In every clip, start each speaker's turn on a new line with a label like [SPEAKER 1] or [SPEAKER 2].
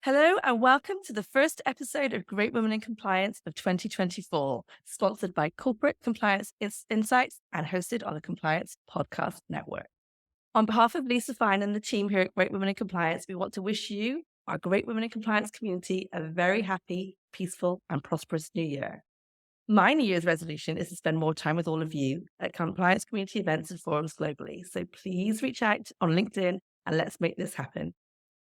[SPEAKER 1] Hello and welcome to the first episode of Great Women in Compliance of 2024, sponsored by Corporate Compliance Insights and hosted on the Compliance Podcast Network. On behalf of Lisa Fine and the team here at Great Women in Compliance, we want to wish you, our Great Women in Compliance community, a very happy, peaceful, and prosperous new year. My New Year's resolution is to spend more time with all of you at compliance community events and forums globally. So please reach out on LinkedIn and let's make this happen.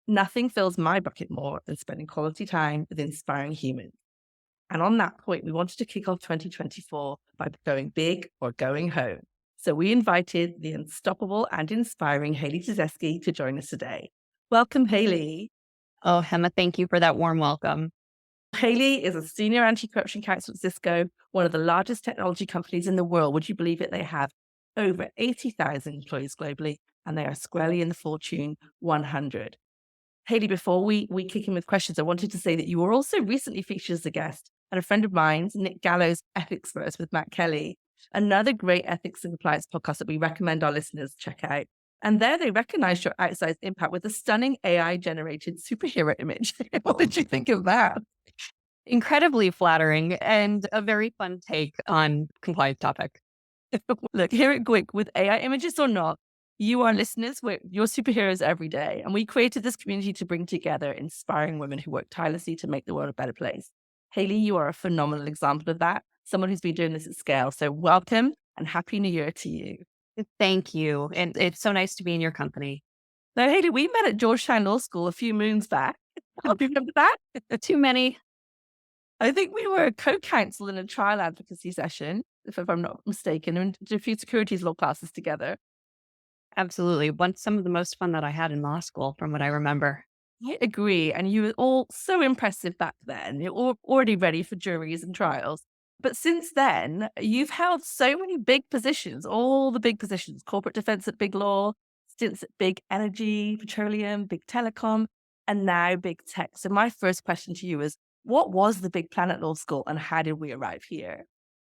[SPEAKER 1] Nothing fills my bucket more than spending quality time with inspiring humans. And on that point, we wanted to kick off 2024 by going big or going home. So we invited the unstoppable and inspiring Hayley Tozeski to join us today. Welcome, Hayley.
[SPEAKER 2] Oh, Hemma, thank you for that warm welcome.
[SPEAKER 1] Hayley is a senior anti-corruption counsel at Cisco, one of the largest technology companies in the world. Would you believe it? They have over 80,000 employees globally, and they are squarely in the Fortune 100. Hayley, before we kick in with questions, I wanted to say that you were also recently featured as a guest and a friend of mine, Nick Gallo's Ethics First with Matt Kelly, another great ethics and compliance podcast that we recommend our listeners check out. And there they recognized your outsized impact with a stunning AI-generated superhero image. What did you think of that?
[SPEAKER 2] Incredibly flattering and a very fun take on compliance topic.
[SPEAKER 1] Look, here at Gwig, with AI images or not, you, our listeners, we're your superheroes every day. And we created this community to bring together inspiring women who work tirelessly to make the world a better place. Hayley, you are a phenomenal example of that, someone who's been doing this at scale. So welcome and Happy New Year to you.
[SPEAKER 2] Thank you. And it's so nice to be in your company.
[SPEAKER 1] Now, Hayley, we met at Georgetown Law School a few moons back. Do you remember that?
[SPEAKER 2] Too many.
[SPEAKER 1] I think we were co-counsel in a trial advocacy session, if I'm not mistaken, and did a few securities law classes together.
[SPEAKER 2] Absolutely. Some of the most fun that I had in law school, from what I remember.
[SPEAKER 1] I agree. And you were all so impressive back then. You're already ready for juries and trials. But since then, you've held so many big positions, all the big positions, corporate defense at Big Law, stints at Big Energy, Petroleum, Big Telecom, and now Big Tech. So my first question to you is, what was the big plan at law school and how did we arrive here?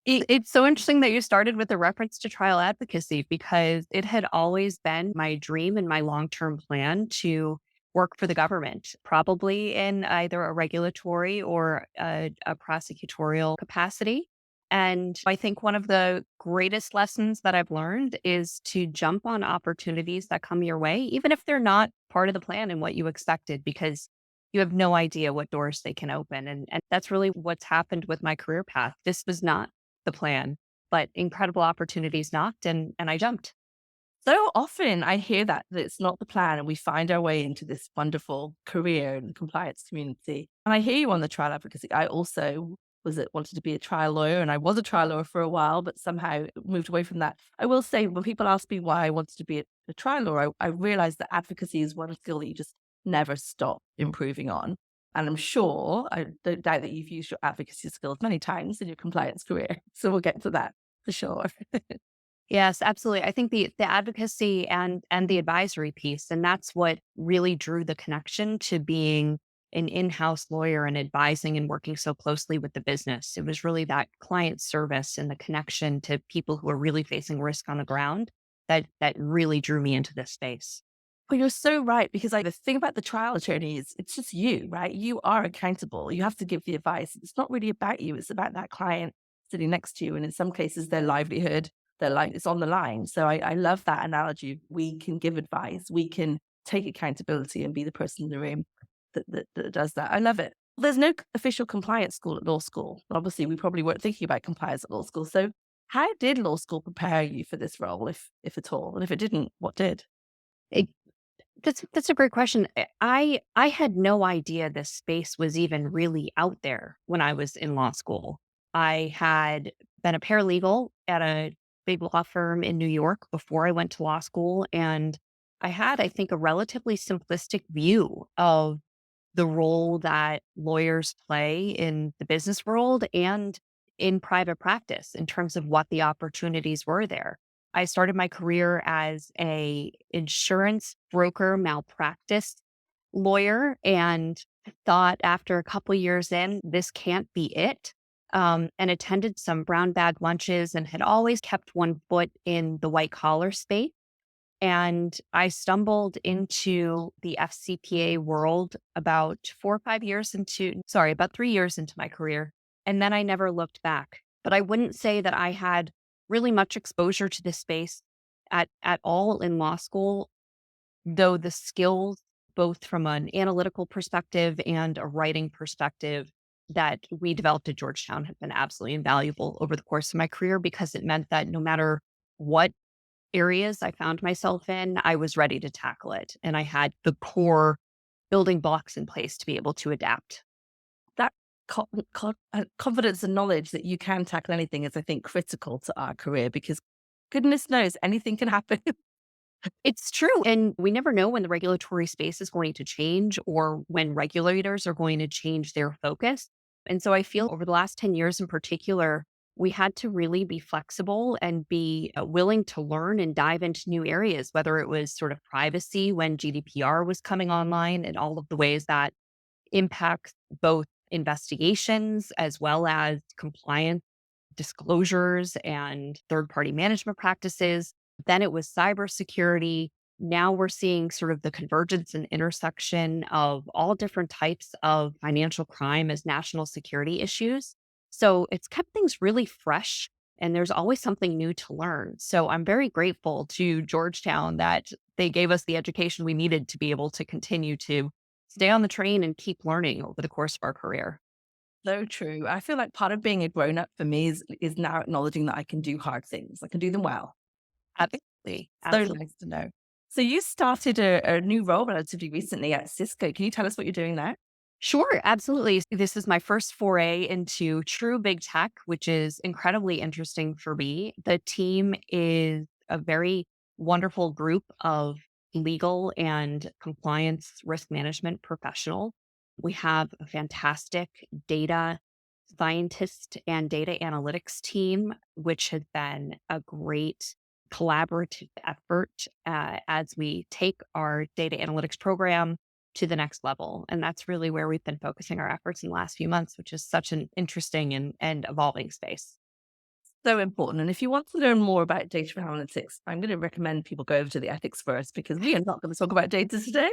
[SPEAKER 2] It's so interesting that you started with a reference to trial advocacy because it had always been my dream and my long-term plan to work for the government, probably in either a regulatory or a prosecutorial capacity. And I think one of the greatest lessons that I've learned is to jump on opportunities that come your way, even if they're not part of the plan and what you expected, because you have no idea what doors they can open. And that's really what's happened with my career path. This was not the plan, but incredible opportunities knocked and I jumped.
[SPEAKER 1] So often I hear that it's not the plan and we find our way into this wonderful career in the compliance community. And I hear you on the trial advocacy. I also wanted to be a trial lawyer and I was a trial lawyer for a while, but somehow moved away from that. I will say when people ask me why I wanted to be a trial lawyer, I realized that advocacy is one skill that you just never stop improving on. And I'm sure, I don't doubt that you've used your advocacy skills many times in your compliance career. So we'll get to that for sure.
[SPEAKER 2] Yes, absolutely. I think the advocacy and the advisory piece, and that's what really drew the connection to being an in-house lawyer and advising and working so closely with the business. It was really that client service and the connection to people who are really facing risk on the ground that really drew me into this space.
[SPEAKER 1] Well, you're so right, because like the thing about the trial attorney is it's just you, right? You are accountable. You have to give the advice. It's not really about you. It's about that client sitting next to you. And in some cases, their livelihood, their life is on the line. So I love that analogy. We can give advice. We can take accountability and be the person in the room that does that. I love it. There's no official compliance school at law school. Obviously, we probably weren't thinking about compliance at law school. So how did law school prepare you for this role, if at all? And if it didn't, what did?
[SPEAKER 2] It, that's a great question. I had no idea this space was even really out there when I was in law school. I had been a paralegal at a big law firm in New York before I went to law school, and I had, I think, a relatively simplistic view of the role that lawyers play in the business world and in private practice in terms of what the opportunities were there. I started my career as a insurance broker malpractice lawyer and thought after a couple years in, this can't be it. And attended some brown bag lunches and had always kept one foot in the white collar space. And I stumbled into the FCPA world about about 3 years into my career. And then I never looked back. But I wouldn't say that I had really much exposure to this space at all in law school, though the skills, both from an analytical perspective and a writing perspective, that we developed at Georgetown have been absolutely invaluable over the course of my career because it meant that no matter what areas I found myself in, I was ready to tackle it. And I had the core building blocks in place to be able to adapt.
[SPEAKER 1] That confidence and knowledge that you can tackle anything is, I think, critical to our career because goodness knows anything can happen.
[SPEAKER 2] It's true. And we never know when the regulatory space is going to change or when regulators are going to change their focus. And so I feel over the last 10 years in particular, we had to really be flexible and be willing to learn and dive into new areas, whether it was sort of privacy when GDPR was coming online and all of the ways that impacts both investigations as well as compliance disclosures and third party management practices. Then it was cybersecurity. Now we're seeing sort of the convergence and intersection of all different types of financial crime as national security issues. So it's kept things really fresh and there's always something new to learn. So I'm very grateful to Georgetown that they gave us the education we needed to be able to continue to stay on the train and keep learning over the course of our career.
[SPEAKER 1] So true. I feel like part of being a grown up for me is now acknowledging that I can do hard things. I can do them well.
[SPEAKER 2] Absolutely.
[SPEAKER 1] So
[SPEAKER 2] Absolutely.
[SPEAKER 1] nice to know. So you started a new role relatively recently at Cisco. Can you tell us what you're doing there?
[SPEAKER 2] Sure, absolutely. This is my first foray into true big tech, which is incredibly interesting for me. The team is a very wonderful group of legal and compliance risk management professionals. We have a fantastic data scientist and data analytics team, which has been a great collaborative effort as we take our data analytics program to the next level. And that's really where we've been focusing our efforts in the last few months, which is such an interesting and evolving space.
[SPEAKER 1] So important. And if you want to learn more about data analytics, I'm going to recommend people go over to the ethics first because we are not going to talk about data today.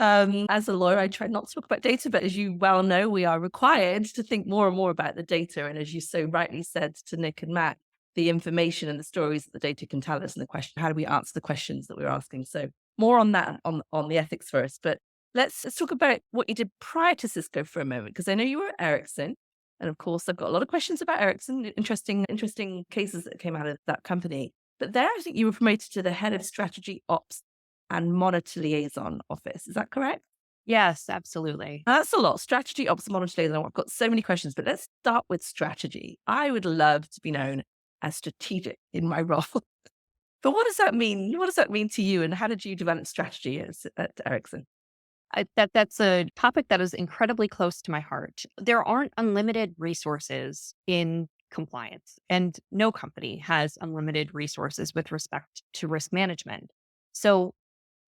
[SPEAKER 1] As a lawyer, I try not to talk about data, but as you well know, we are required to think more and more about the data. And as you so rightly said to Nick and Matt, the information and the stories that the data can tell us and the question, how do we answer the questions that we're asking? So more on that on the ethics first. But let's talk about what you did prior to Cisco for a moment, because I know you were at Ericsson. And of course, I've got a lot of questions about Ericsson, interesting cases that came out of that company. But there, I think you were promoted to the head of strategy ops and monitor liaison office. Is that correct?
[SPEAKER 2] Yes, absolutely.
[SPEAKER 1] That's a lot. Strategy ops and monitor liaison. I've got so many questions, but let's start with strategy. I would love to be known as strategic in my role. But what does that mean? What does that mean to you? And how did you develop strategy at Ericsson?
[SPEAKER 2] That's a topic that is incredibly close to my heart. There aren't unlimited resources in compliance, and no company has unlimited resources with respect to risk management. So,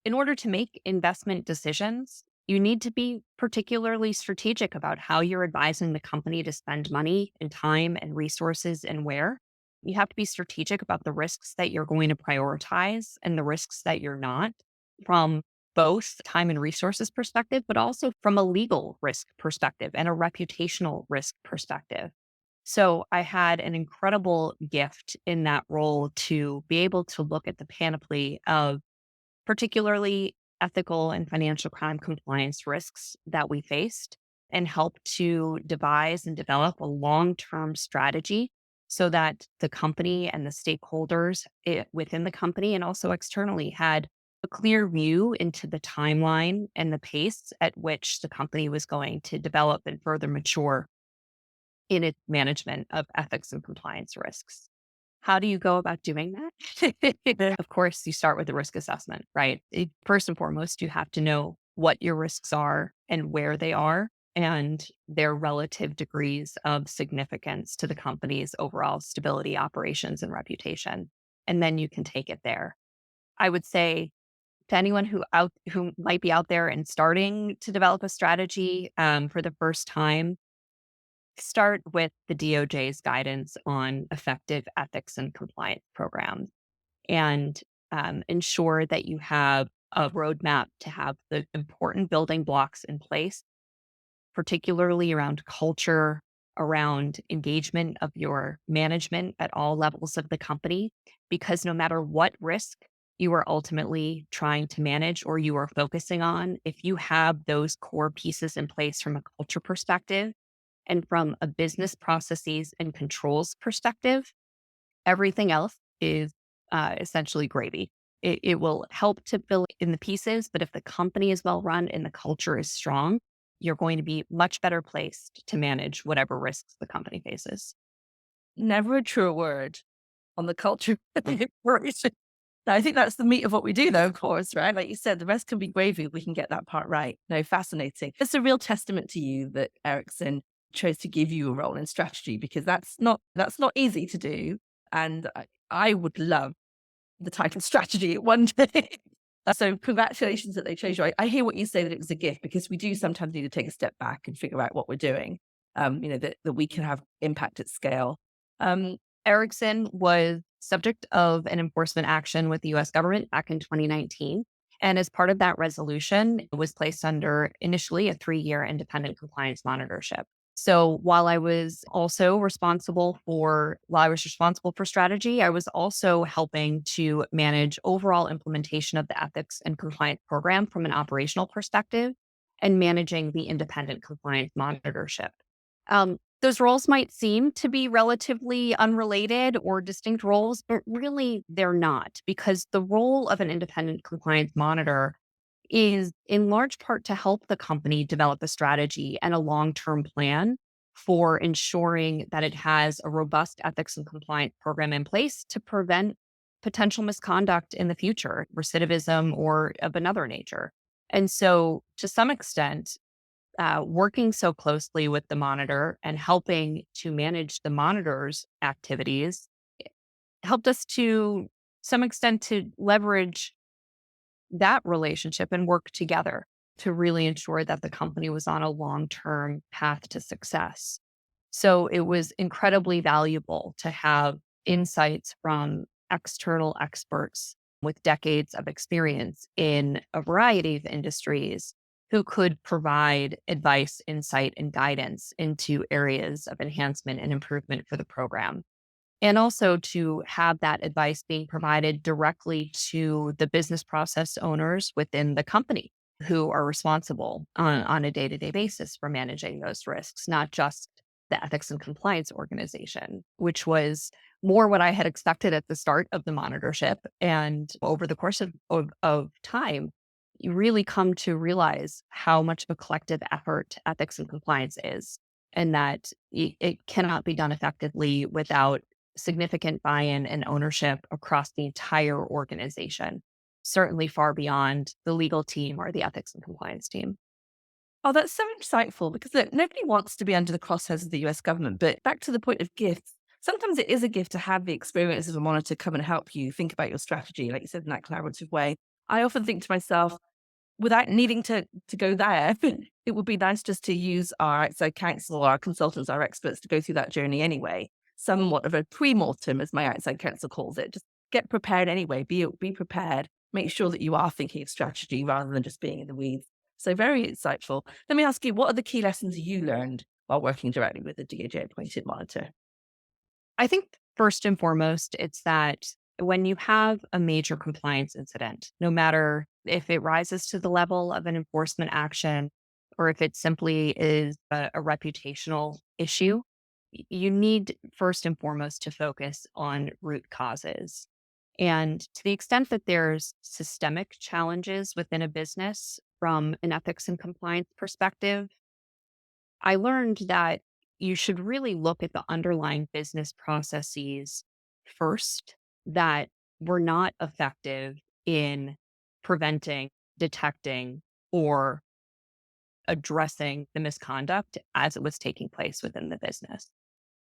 [SPEAKER 2] in order to make investment decisions, you need to be particularly strategic about how you're advising the company to spend money and time and resources and where. You have to be strategic about the risks that you're going to prioritize and the risks that you're not from both time and resources perspective, but also from a legal risk perspective and a reputational risk perspective. So I had an incredible gift in that role to be able to look at the panoply of particularly ethical and financial crime compliance risks that we faced and help to devise and develop a long term strategy so that the company and the stakeholders within the company and also externally had a clear view into the timeline and the pace at which the company was going to develop and further mature in its management of ethics and compliance risks. How do you go about doing that? Of course, you start with the risk assessment, right? First and foremost, you have to know what your risks are and where they are and their relative degrees of significance to the company's overall stability, operations, and reputation. And then you can take it there. I would say to anyone who might be out there and starting to develop a strategy for the first time, start with the DOJ's guidance on effective ethics and compliance programs. And ensure that you have a roadmap to have the important building blocks in place, particularly around culture, around engagement of your management at all levels of the company. Because no matter what risk you are ultimately trying to manage or you are focusing on, if you have those core pieces in place from a culture perspective and from a business processes and controls perspective, everything else is essentially gravy. It will help to fill in the pieces, but if the company is well run and the culture is strong, you're going to be much better placed to manage whatever risks the company faces.
[SPEAKER 1] Never a truer word on the culture of the operation. Now, I think that's the meat of what we do, though, of course, right? Like you said, the rest can be gravy if we can get that part right. No, fascinating. It's a real testament to you that Ericsson chose to give you a role in strategy because that's not easy to do. And I would love the title strategy at one day. So congratulations that they chose you. I hear what you say that it was a gift because we do sometimes need to take a step back and figure out what we're doing. That we can have impact at scale. Um,
[SPEAKER 2] Ericsson was subject of an enforcement action with the US government back in 2019. And as part of that resolution, it was placed under initially a 3-year independent compliance monitorship. So while I was responsible for strategy, I was also helping to manage overall implementation of the ethics and compliance program from an operational perspective and managing the independent compliance monitorship. Those roles might seem to be relatively unrelated or distinct roles, but really they're not, because the role of an independent compliance monitor is in large part to help the company develop a strategy and a long term plan for ensuring that it has a robust ethics and compliance program in place to prevent potential misconduct in the future, recidivism or of another nature. And so, to some extent, working so closely with the monitor and helping to manage the monitor's activities helped us to some extent to leverage that relationship and work together to really ensure that the company was on a long-term path to success. So it was incredibly valuable to have insights from external experts with decades of experience in a variety of industries who could provide advice, insight, and guidance into areas of enhancement and improvement for the program. And also to have that advice being provided directly to the business process owners within the company who are responsible on a day to day basis for managing those risks, not just the ethics and compliance organization, which was more what I had expected at the start of the monitorship. And over the course of time, you really come to realize how much of a collective effort ethics and compliance is, and that it cannot be done effectively without significant buy-in and ownership across the entire organization, certainly far beyond the legal team or the ethics and compliance team.
[SPEAKER 1] Oh, that's so insightful because look, nobody wants to be under the crosshairs of the US government. But back to the point of gifts, sometimes it is a gift to have the experience of a monitor come and help you think about your strategy, like you said, in that collaborative way. I often think to myself, without needing to go there, it would be nice just to use our outside counsel, our consultants, our experts to go through that journey anyway. Somewhat of a pre-mortem, as my outside counsel calls it. Just get prepared anyway. Be prepared. Make sure that you are thinking of strategy rather than just being in the weeds. So very insightful. Let me ask you, what are the key lessons you learned while working directly with the DOJ appointed monitor?
[SPEAKER 2] I think first and foremost, it's that when you have a major compliance incident, no matter if it rises to the level of an enforcement action or if it simply is a reputational issue, you need first and foremost to focus on root causes. And to the extent that there's systemic challenges within a business from an ethics and compliance perspective, I learned that you should really look at the underlying business processes first that were not effective in preventing, detecting, or addressing the misconduct as it was taking place within the business.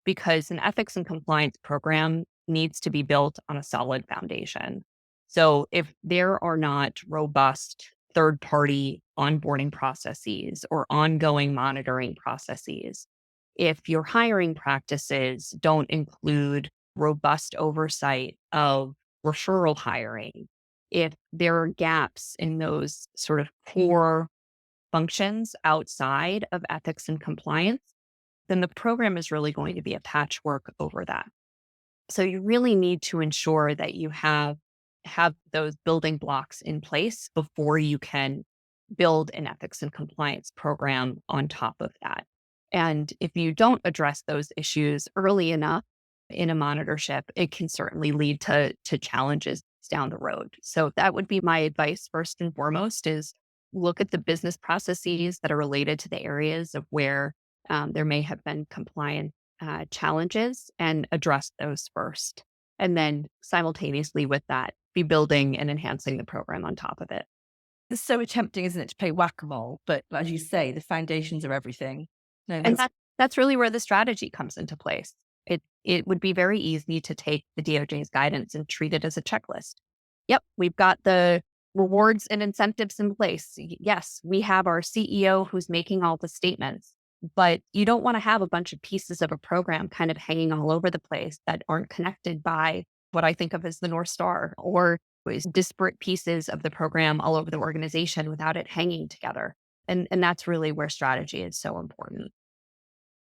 [SPEAKER 2] Because an ethics and compliance program needs to be built on a solid foundation. So if there are not robust third party onboarding processes or ongoing monitoring processes, if your hiring practices don't include robust oversight of referral hiring, if there are gaps in those sort of core functions outside of ethics and compliance, then the program is really going to be a patchwork over that. So you really need to ensure that you have those building blocks in place before you can build an ethics and compliance program on top of that. And if you don't address those issues early enough in a monitorship, it can certainly lead to challenges down the road. So that would be my advice first and foremost is look at the business processes that are related to the areas of where there may have been compliance challenges and address those first. And then simultaneously with that, be building and enhancing the program on top of it.
[SPEAKER 1] It's so tempting, isn't it, to play whack-a-mole? But as you say, the foundations are everything. No,
[SPEAKER 2] And
[SPEAKER 1] that's
[SPEAKER 2] that's really where the strategy comes into place. It would be very easy to take the DOJ's guidance and treat it as a checklist. Yep, we've got the rewards and incentives in place. Yes, we have our CEO who's making all the statements, but you don't want to have a bunch of pieces of a program kind of hanging all over the place that aren't connected by what I think of as the North Star or was disparate pieces of the program all over the organization without it hanging together. And that's really where strategy is so important.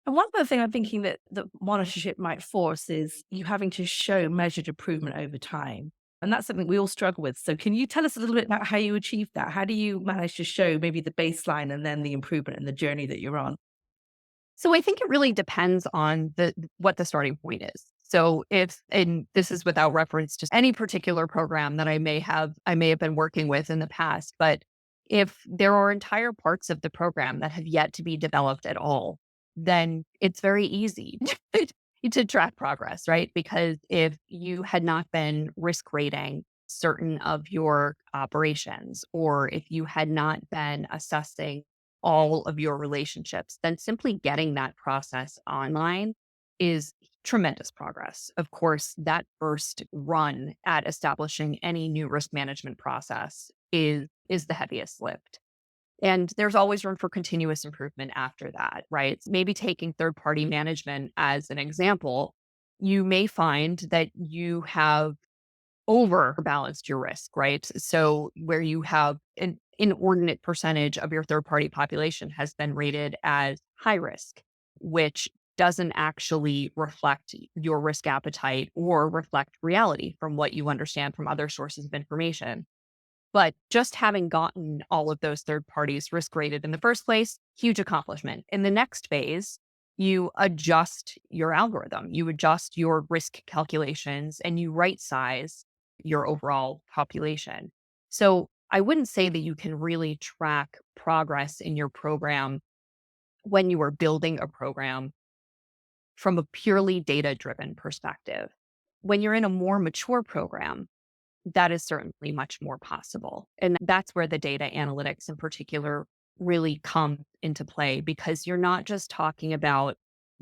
[SPEAKER 1] and one other thing I'm thinking that the monitorship might force is you having to show measured improvement over time. And that's something we all struggle with. So can you tell us a little bit about how you achieve that? How do you manage to show maybe the baseline and then the improvement in the journey that you're on?
[SPEAKER 2] So I think it really depends on the what the starting point is. So if and this is without reference to any particular program that I may have been working with in the past, but if there are entire parts of the program that have yet to be developed at all, then it's very easy to track progress, right? Because if you had not been risk rating certain of your operations, or if you had not been assessing all of your relationships, then simply getting that process online is tremendous progress. Of course, that first run at establishing any new risk management process is the heaviest lift. And there's always room for continuous improvement after that, right? Maybe taking third party management as an example, you may find that you have overbalanced your risk, right? So where you have an inordinate percentage of your third party population has been rated as high risk, which doesn't actually reflect your risk appetite or reflect reality from what you understand from other sources of information. But just having gotten all of those third parties risk rated in the first place, huge accomplishment. In the next phase, you adjust your algorithm, you adjust your risk calculations, and you right size your overall population. So I wouldn't say that you can really track progress in your program when you are building a program from a purely data driven perspective. When you're in a more mature program, that is certainly much more possible. And that's where the data analytics in particular really come into play because you're not just talking about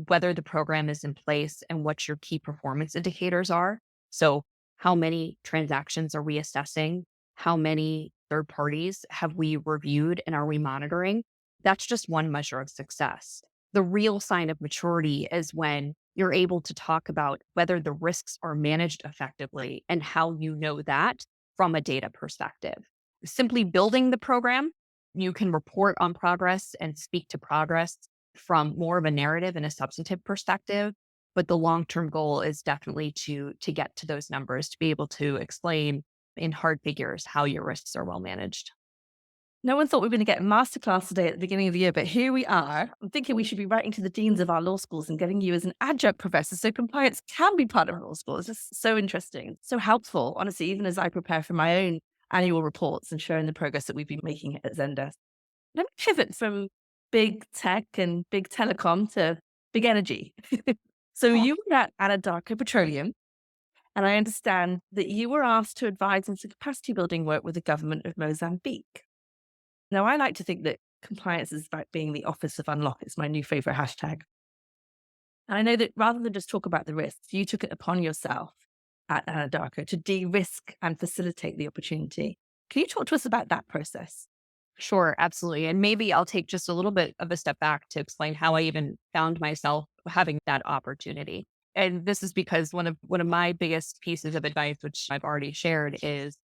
[SPEAKER 2] whether the program is in place and what your key performance indicators are. So, how many transactions are we assessing? How many third parties have we reviewed and are we monitoring? That's just one measure of success. The real sign of maturity is when you're able to talk about whether the risks are managed effectively and how you know that from a data perspective. Simply building the program, you can report on progress and speak to progress from more of a narrative and a substantive perspective. But the long-term goal is definitely to get to those numbers, to be able to explain in hard figures how your risks are well managed.
[SPEAKER 1] No one thought we were going to get a masterclass today at the beginning of the year, but here we are. I'm thinking we should be writing to the deans of our law schools and getting you as an adjunct professor so compliance can be part of law school. It's just so interesting, so helpful, honestly, even as I prepare for my own annual reports and showing the progress that we've been making at Zendesk. Let me pivot from big tech and big telecom to big energy. So you were at Anadarko Petroleum, and I understand that you were asked to advise on some capacity building work with the government of Mozambique. Now, I like to think that compliance is about being the office of unlock. It's my new favorite hashtag. And I know that rather than just talk about the risks, you took it upon yourself at Anadarko to de-risk and facilitate the opportunity. Can you talk to us about that process?
[SPEAKER 2] Sure, absolutely. And maybe I'll take just a little bit of a step back to explain how I even found myself having that opportunity. And this is because one of my biggest pieces of advice, which I've already shared, is,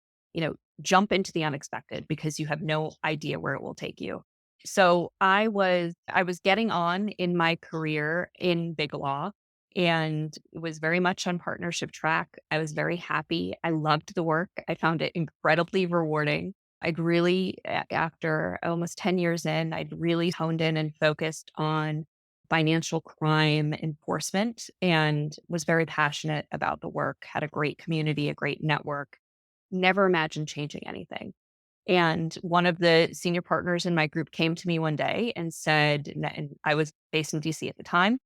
[SPEAKER 2] jump into the unexpected because you have no idea where it will take you. So I was getting on in my career in big law and was very much on partnership track. I was very happy. I loved the work. I found it incredibly rewarding. After almost 10 years in, I'd really honed in and focused on financial crime enforcement and was very passionate about the work, had a great community, a great network, never imagined changing anything. And one of the senior partners in my group came to me one day and said, and I was based in DC at the time,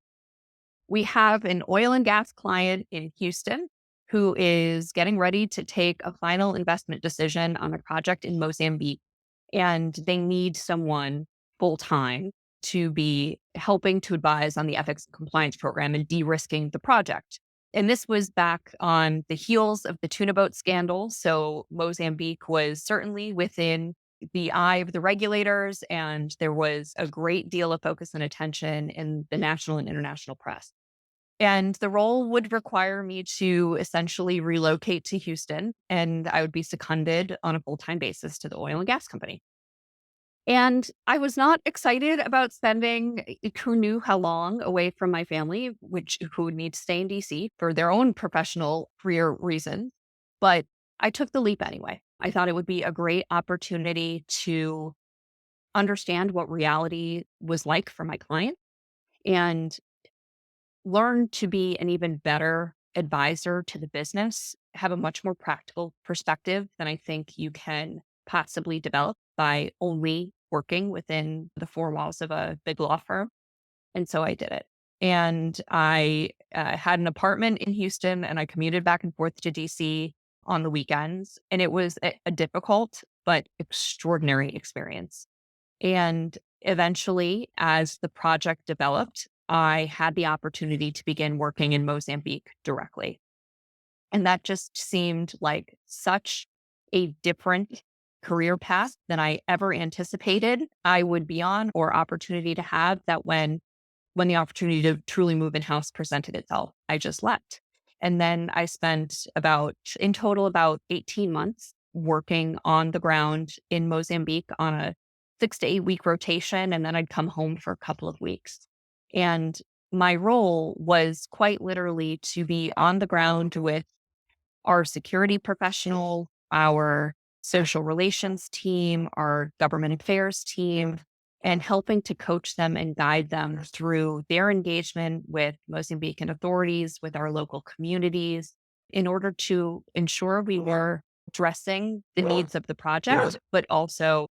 [SPEAKER 2] we have an oil and gas client in Houston who is getting ready to take a final investment decision on a project in Mozambique. And they need someone full time to be helping to advise on the ethics and compliance program and de risking the project. And this was back on the heels of the tuna boat scandal. So Mozambique was certainly within the eye of the regulators, and there was a great deal of focus and attention in the national and international press. And the role would require me to essentially relocate to Houston, and I would be seconded on a full time basis to the oil and gas company. And I was not excited about spending who knew how long away from my family, who would need to stay in DC for their own professional career reasons. But I took the leap anyway. I thought it would be a great opportunity to understand what reality was like for my client and learn to be an even better advisor to the business, have a much more practical perspective than I think you can possibly develop by only working within the four walls of a big law firm. And so I did it. And I had an apartment in Houston and I commuted back and forth to DC on the weekends. And it was a difficult but extraordinary experience. And eventually, as the project developed, I had the opportunity to begin working in Mozambique directly. And that just seemed like such a different career path than I ever anticipated I would be on or opportunity to have, that when the opportunity to truly move in house presented itself, I just left. And then I spent in total, about 18 months working on the ground in Mozambique on a 6 to 8 week rotation. And then I'd come home for a couple of weeks. And my role was quite literally to be on the ground with our security professional, our social relations team, our government affairs team, and helping to coach them and guide them through their engagement with Mozambican authorities, with our local communities, in order to ensure we were addressing the needs of the project, but also.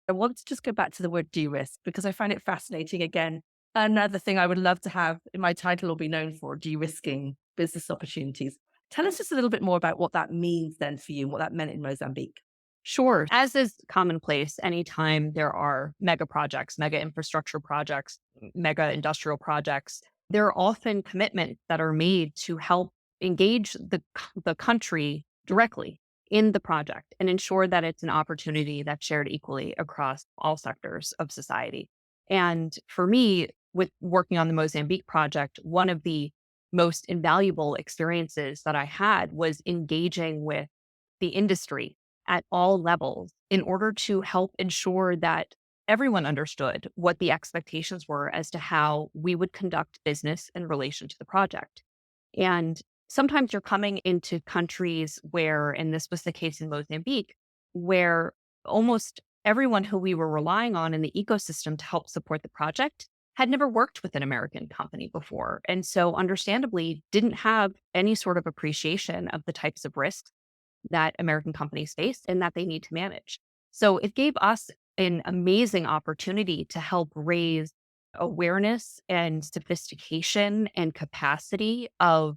[SPEAKER 1] I want to just go back to the word de-risk because I find it fascinating. Again, another thing I would love to have in my title or be known for, de-risking business opportunities. Tell us just a little bit more about what that means then for you and what that meant in Mozambique.
[SPEAKER 2] Sure. As is commonplace, anytime there are mega projects, mega infrastructure projects, mega industrial projects, there are often commitments that are made to help engage the country directly in the project and ensure that it's an opportunity that's shared equally across all sectors of society. And for me, with working on the Mozambique project, one of the most invaluable experiences that I had was engaging with the industry at all levels in order to help ensure that everyone understood what the expectations were as to how we would conduct business in relation to the project. And sometimes you're coming into countries where, and this was the case in Mozambique, where almost everyone who we were relying on in the ecosystem to help support the project had never worked with an American company before. And so, understandably, didn't have any sort of appreciation of the types of risks that American companies face and that they need to manage. So it gave us an amazing opportunity to help raise awareness and sophistication and capacity of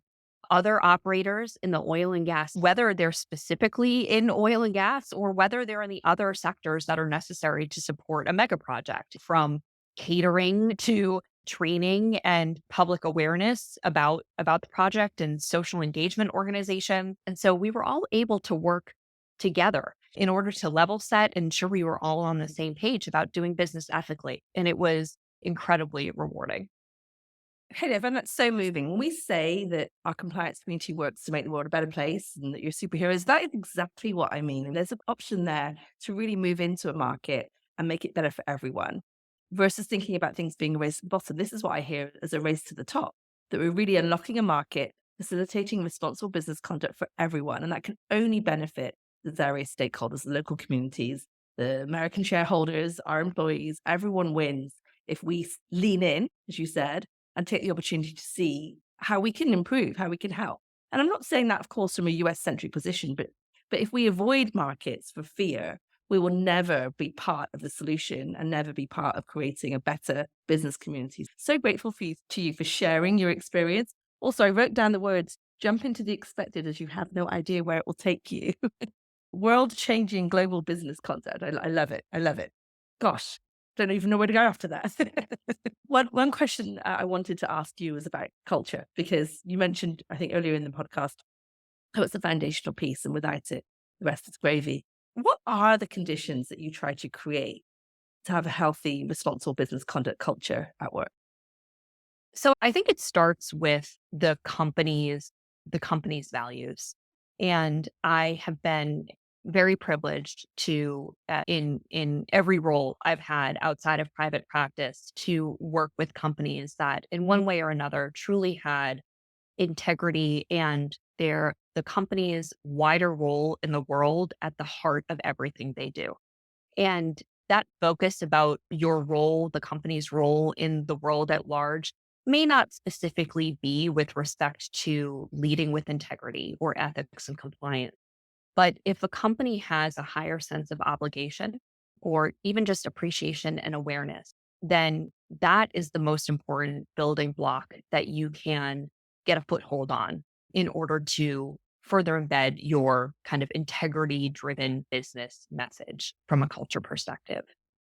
[SPEAKER 2] other operators in the oil and gas, whether they're specifically in oil and gas or whether they're in the other sectors that are necessary to support a mega project, from catering to training and public awareness about the project and social engagement organization. And so we were all able to work together in order to level set and ensure we were all on the same page about doing business ethically. And it was incredibly rewarding.
[SPEAKER 1] Hey, Evan, that's so moving. When we say that our compliance community works to make the world a better place and that you're superheroes, that is exactly what I mean. And there's an option there to really move into a market and make it better for everyone versus thinking about things being a race to the bottom. This is what I hear as a race to the top, that we're really unlocking a market, facilitating responsible business conduct for everyone. And that can only benefit the various stakeholders, the local communities, the American shareholders, our employees, everyone wins if we lean in, as you said, and take the opportunity to see how we can improve, how we can help. And I'm not saying that, of course, from a US centric position, but if we avoid markets for fear, we will never be part of the solution and never be part of creating a better business community. So grateful to you for sharing your experience. Also, I wrote down the words jump into the expected as you have no idea where it will take you. World changing global business concept. I love it. I love it. Gosh, don't even know where to go after that. One question I wanted to ask you was about culture, because you mentioned, I think earlier in the podcast, how it's a foundational piece and without it, the rest is gravy. What are the conditions that you try to create to have a healthy, responsible business conduct culture at work?
[SPEAKER 2] So I think it starts with the company's values. And I have been very privileged to in every role I've had outside of private practice to work with companies that in one way or another truly had integrity and the company's wider role in the world at the heart of everything they do. And that focus about your role, the company's role in the world at large, may not specifically be with respect to leading with integrity or ethics and compliance. But if a company has a higher sense of obligation or even just appreciation and awareness, then that is the most important building block that you can get a foothold on in order to further embed your kind of integrity driven business message from a culture perspective.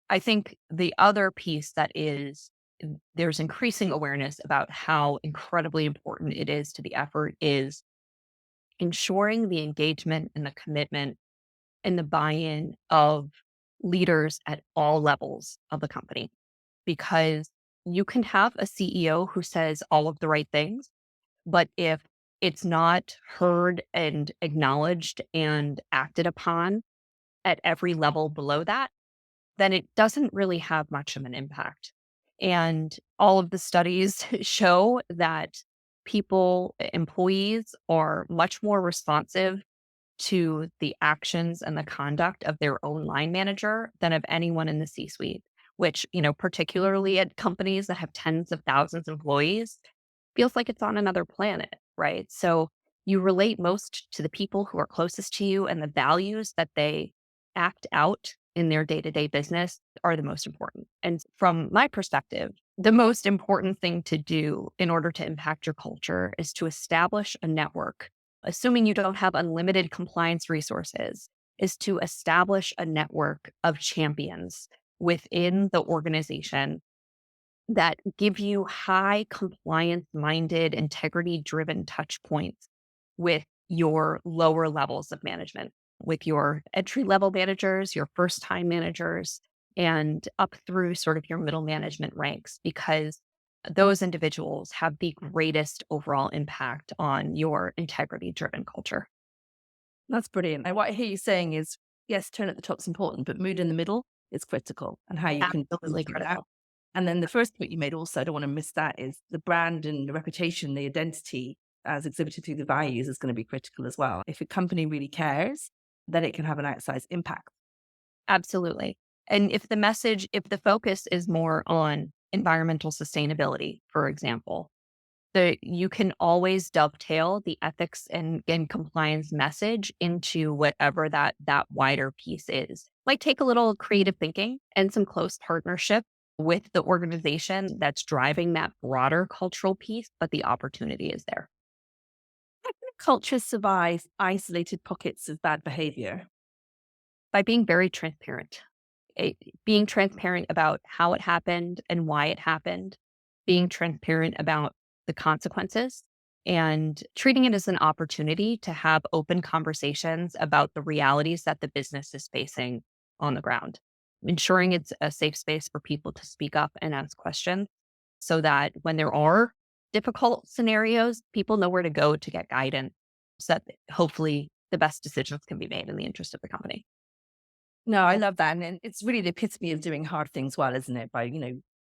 [SPEAKER 2] I think the other piece that is there's increasing awareness about how incredibly important it is to the effort is ensuring the engagement and the commitment and the buy-in of leaders at all levels of the company. Because you can have a CEO who says all of the right things, but if it's not heard and acknowledged and acted upon at every level below that, then it doesn't really have much of an impact. And all of the studies show that employees are much more responsive to the actions and the conduct of their own line manager than of anyone in the C suite, which, particularly at companies that have tens of thousands of employees, feels like it's on another planet, right? So you relate most to the people who are closest to you, and the values that they act out in their day to day business are the most important. And from my perspective, the most important thing to do in order to impact your culture is to establish a network, assuming you don't have unlimited compliance resources, is to establish a network of champions within the organization that give you high compliance minded, integrity driven touch points with your lower levels of management, with your entry level managers, your first time managers, and up through sort of your middle management ranks, because those individuals have the greatest overall impact on your integrity driven culture.
[SPEAKER 1] That's brilliant. And what I hear you saying is, yes, tone at the top is important, but mood in the middle is critical and how you can
[SPEAKER 2] Absolutely
[SPEAKER 1] do that.
[SPEAKER 2] critical.
[SPEAKER 1] And then the first point you made also, I don't want to miss that, is the brand and the reputation, the identity as exhibited through the values is going to be critical as well. If a company really cares, then it can have an outsized impact.
[SPEAKER 2] Absolutely. And if the focus is more on environmental sustainability, for example, you can always dovetail the ethics and compliance message into whatever that wider piece is. Like take a little creative thinking and some close partnership with the organization that's driving that broader cultural piece, but the opportunity is there.
[SPEAKER 1] Cultures survive isolated pockets of bad behavior.
[SPEAKER 2] By being very transparent. Being transparent about how it happened and why it happened, being transparent about the consequences, and treating it as an opportunity to have open conversations about the realities that the business is facing on the ground. Ensuring it's a safe space for people to speak up and ask questions so that when there are difficult scenarios, people know where to go to get guidance so that hopefully the best decisions can be made in the interest of the company.
[SPEAKER 1] No, I love that, and it's really the epitome of doing hard things well, isn't it? By,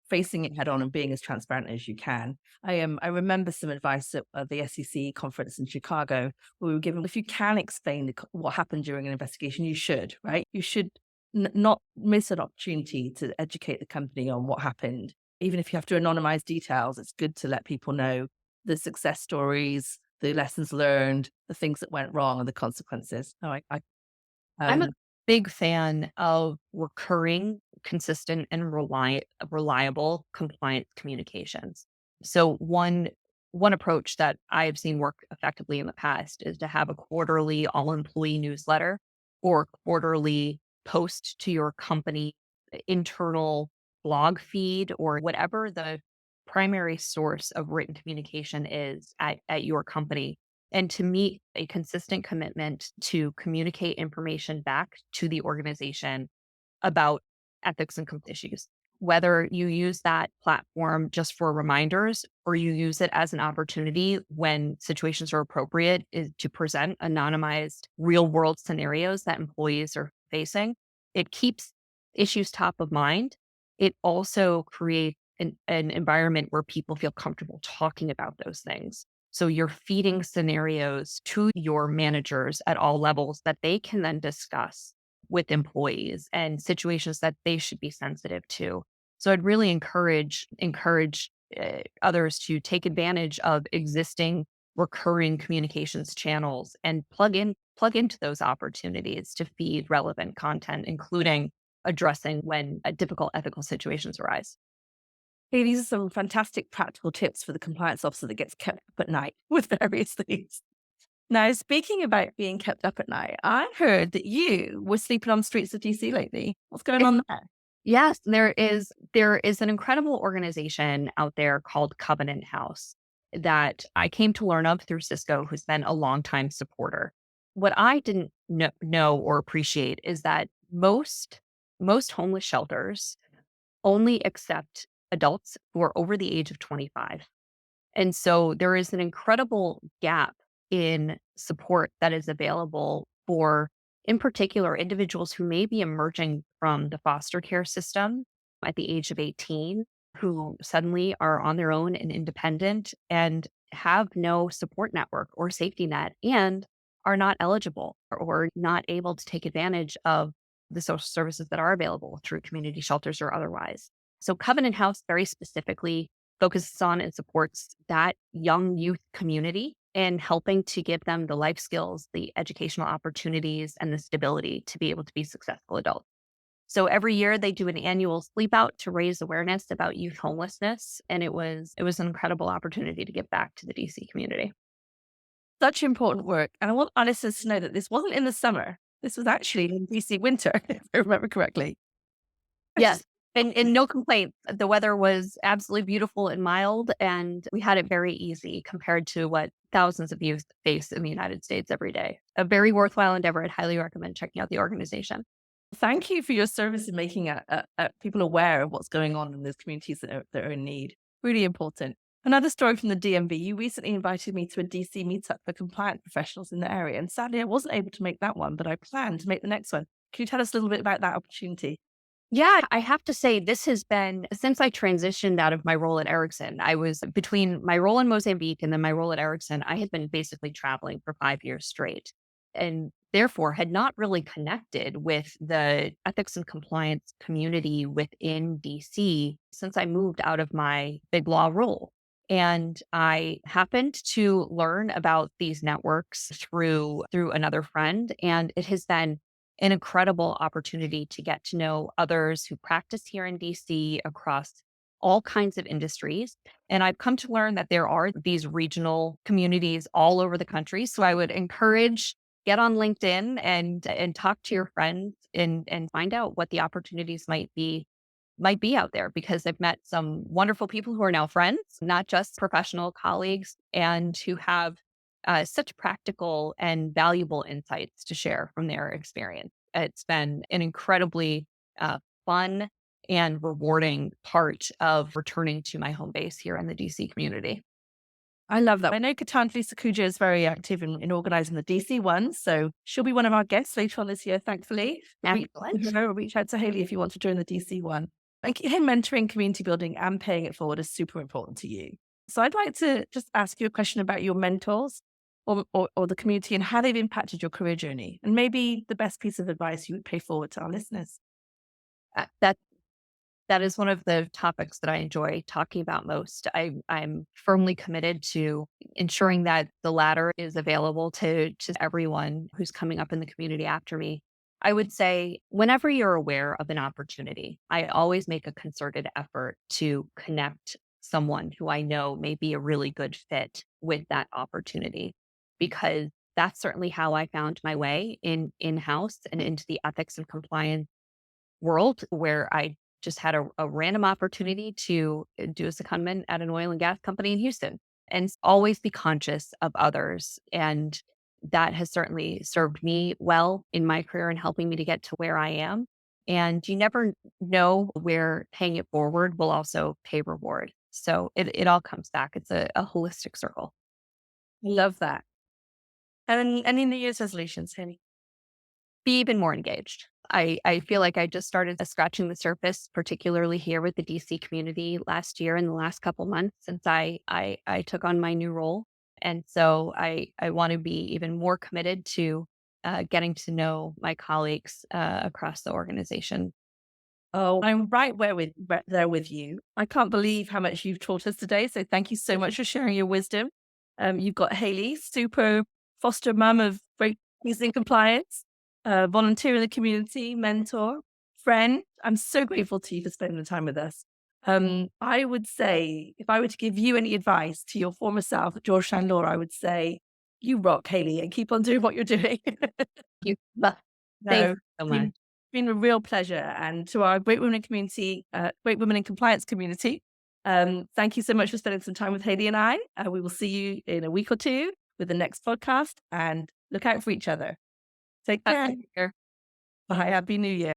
[SPEAKER 1] facing it head on and being as transparent as you can. I remember some advice at the SEC conference in Chicago where we were given, if you can explain what happened during an investigation, you should, right? You should not miss an opportunity to educate the company on what happened. Even if you have to anonymize details, it's good to let people know the success stories, the lessons learned, the things that went wrong, and the consequences. No,
[SPEAKER 2] I'm a
[SPEAKER 1] um,
[SPEAKER 2] big fan of recurring, consistent, and reliable compliance communications. So one approach that I have seen work effectively in the past is to have a quarterly all employee newsletter or quarterly post to your company internal blog feed or whatever the primary source of written communication is at your company, and to meet a consistent commitment to communicate information back to the organization about ethics and issues. Whether you use that platform just for reminders or you use it as an opportunity when situations are appropriate is to present anonymized real world scenarios that employees are facing, it keeps issues top of mind. It also creates an environment where people feel comfortable talking about those things. So you're feeding scenarios to your managers at all levels that they can then discuss with employees and situations that they should be sensitive to. So I'd really encourage others to take advantage of existing recurring communications channels and plug into those opportunities to feed relevant content, including addressing when difficult ethical situations arise.
[SPEAKER 1] hey, these are some fantastic practical tips for the compliance officer that gets kept up at night with various things. Now, speaking about being kept up at night, I heard that you were sleeping on the streets of DC lately. What's going on there?
[SPEAKER 2] Yes, there is an incredible organization out there called Covenant House that I came to learn of through Cisco, who's been a longtime supporter. What I didn't know or appreciate is that most homeless shelters only accept adults who are over the age of 25. And so there is an incredible gap in support that is available for, in particular, individuals who may be emerging from the foster care system at the age of 18, who suddenly are on their own and independent and have no support network or safety net and are not eligible or not able to take advantage of the social services that are available through community shelters or otherwise. So Covenant House very specifically focuses on and supports that young youth community and helping to give them the life skills, the educational opportunities, and the stability to be able to be successful adults. So every year they do an annual sleep out to raise awareness about youth homelessness. And it was an incredible opportunity to give back to the DC community.
[SPEAKER 1] Such important work. And I want our listeners to know that this wasn't in the summer. This was actually in DC winter, if I remember correctly. I
[SPEAKER 2] Yes.
[SPEAKER 1] just,
[SPEAKER 2] And no complaints. The weather was absolutely beautiful and mild, and we had it very easy compared to what thousands of youth face in the United States every day. A very worthwhile endeavor. I'd highly recommend checking out the organization.
[SPEAKER 1] thank you for your service in making people aware of what's going on in those communities that are in need. Really important. Another story from the DMV. You recently invited me to a DC meetup for compliant professionals in the area. And sadly, I wasn't able to make that one, but I plan to make the next one. Can you tell us a little bit about that opportunity?
[SPEAKER 2] Yeah, I have to say, this has been since I transitioned out of my role at Ericsson. I was between my role in Mozambique and then my role at Ericsson. I had been basically traveling for 5 years straight and therefore had not really connected with the ethics and compliance community within DC since I moved out of my big law role. And I happened to learn about these networks through another friend. And it has been an incredible opportunity to get to know others who practice here in DC across all kinds of industries. And I've come to learn that there are these regional communities all over the country. So I would encourage get on LinkedIn and talk to your friends and find out what the opportunities might be out there because I've met some wonderful people who are now friends, not just professional colleagues, and who have such practical and valuable insights to share from their experience. It's been an incredibly fun and rewarding part of returning to my home base here in the DC community.
[SPEAKER 1] I love that. I know Katanjali Sakuja is very active in organizing the DC one, so she'll be one of our guests later on this year, thankfully.
[SPEAKER 2] Excellent.
[SPEAKER 1] Reach out to Hayley if you want to join the DC one. And him mentoring community building and paying it forward is super important to you. So I'd like to just ask you a question about your mentors or the community and how they've impacted your career journey, and maybe the best piece of advice you would pay forward to our listeners.
[SPEAKER 2] That that is one of the topics that I enjoy talking about most. I'm firmly committed to ensuring that the ladder is available to everyone who's coming up in the community after me. I would say whenever you're aware of an opportunity, I always make a concerted effort to connect someone who I know may be a really good fit with that opportunity, because that's certainly how I found my way in-house and into the ethics and compliance world, where I just had a random opportunity to do a secondment at an oil and gas company in Houston, and always be conscious of others. And that has certainly served me well in my career and helping me to get to where I am. And you never know where paying it forward will also pay reward. So it all comes back. It's a holistic circle.
[SPEAKER 1] I love that. And any New Year's resolutions, Hayley?
[SPEAKER 2] Be even more engaged. I feel like I just started scratching the surface, particularly here with the DC community last year, in the last couple months since I took on my new role. And so I want to be even more committed to getting to know my colleagues across the organization.
[SPEAKER 1] Oh, I'm right there with you. I can't believe how much you've taught us today. So thank you so much for sharing your wisdom. You've got Hayley, super foster mum of great things in compliance, volunteer in the community, mentor, friend. I'm so grateful to you for spending the time with us. I would say, if I were to give you any advice to your former self at Georgetown Law, I would say, you rock, Hayley, and keep on doing what you're doing.
[SPEAKER 2] You, but thank
[SPEAKER 1] No,
[SPEAKER 2] you so much.
[SPEAKER 1] been a real pleasure. And to our Great Women in Community, Great Women in Compliance community, thank you so much for spending some time with Hayley and I. We will see you in a week or two with the next podcast, and look out for each other. Take care.
[SPEAKER 2] Here.
[SPEAKER 1] Bye. Happy New Year.